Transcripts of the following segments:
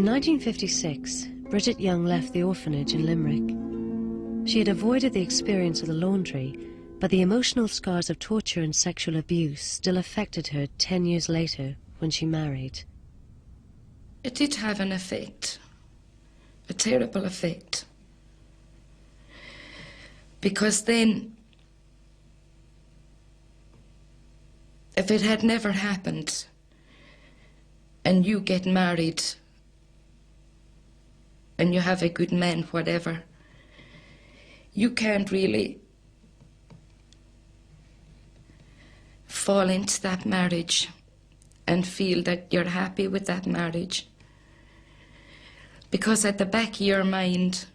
In 1956, Bridget Young left the orphanage in Limerick. She had avoided the experience of the laundry, but the emotional scars of torture and sexual abuse still affected her 10 years later when she married. It did have an effect, a terrible effect. Because then, if it had never happened, and you get married, and you have a good man, whatever, you can't really fall into that marriage and feel that you're happy with that marriage. Because at the back of your mind,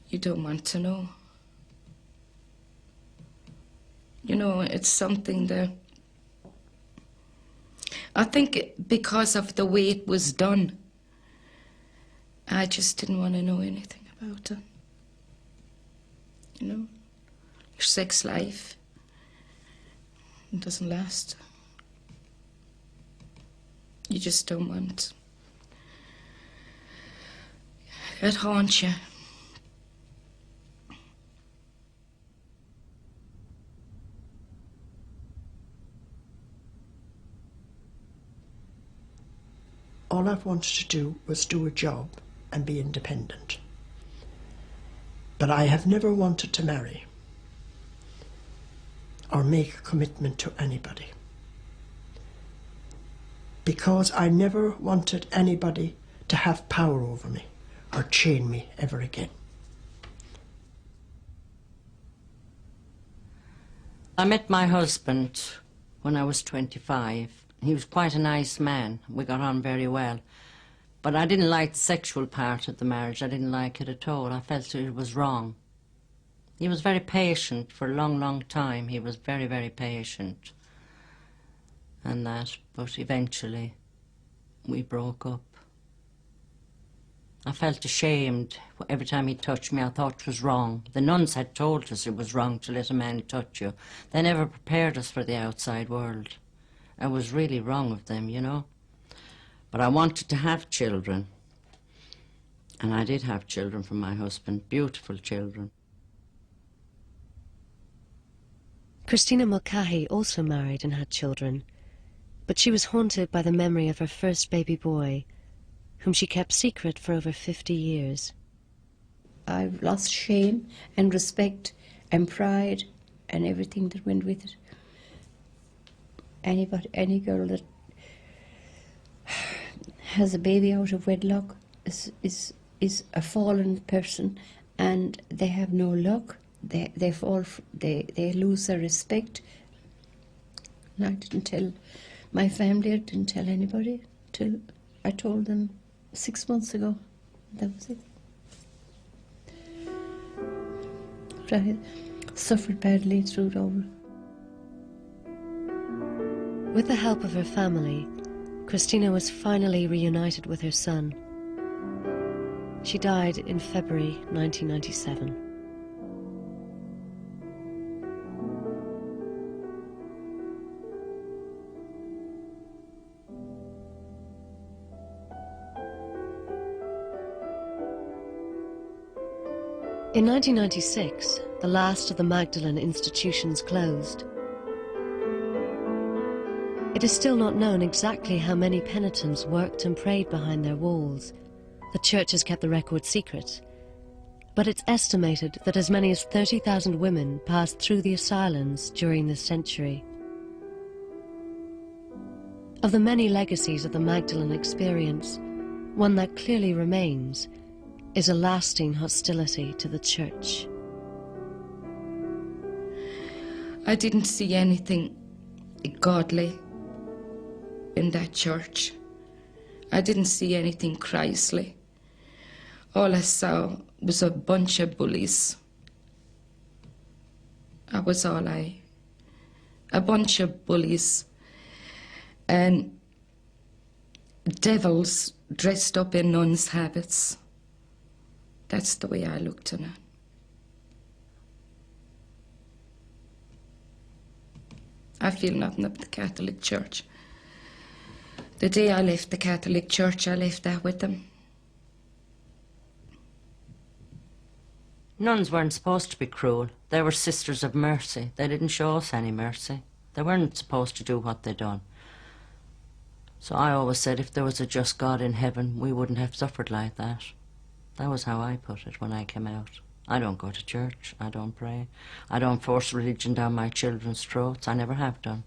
you don't want to know. You know, it's something that I think because of the way it was done, I just didn't want to know anything about it. You know, your sex life, it doesn't last. You just don't want. It haunts you. All I've wanted to do was do a job and be independent. But I have never wanted to marry or make a commitment to anybody, because I never wanted anybody to have power over me or chain me ever again. I met my husband when I was 25. He was quite a nice man. We got on very well. But I didn't like the sexual part of the marriage. I didn't like it at all. I felt it was wrong. He was very patient for a long, long time. He was very, very patient. And that, but eventually we broke up. I felt ashamed. Every time he touched me, I thought it was wrong. The nuns had told us it was wrong to let a man touch you. They never prepared us for the outside world. It was really wrong of them, you know. But I wanted to have children. And I did have children from my husband, beautiful children. Christina Mulcahy also married and had children, but she was haunted by the memory of her first baby boy, whom she kept secret for over 50 years. I've lost shame and respect and pride and everything that went with it. Any girl that has a baby out of wedlock is a fallen person, and they have no luck. They lose their respect. And I didn't tell my family. I didn't tell anybody till I told them 6 months ago. That was it. But I suffered badly through it all. With the help of her family, Christina was finally reunited with her son. She died in February 1997. In 1996, the last of the Magdalene institutions closed. It is still not known exactly how many penitents worked and prayed behind their walls. The church has kept the record secret. But it's estimated that as many as 30,000 women passed through the asylums during this century. Of the many legacies of the Magdalene experience, one that clearly remains is a lasting hostility to the church. I didn't see anything godly in that church. I didn't see anything Christly. All I saw was a bunch of bullies. That was all a bunch of bullies and devils dressed up in nuns' habits. That's the way I looked at it. I feel nothing of the Catholic Church. The day I left the Catholic Church, I left that with them. Nuns weren't supposed to be cruel. They were sisters of mercy. They didn't show us any mercy. They weren't supposed to do what they'd done. So I always said if there was a just God in heaven, we wouldn't have suffered like that. That was how I put it when I came out. I don't go to church. I don't pray. I don't force religion down my children's throats. I never have done.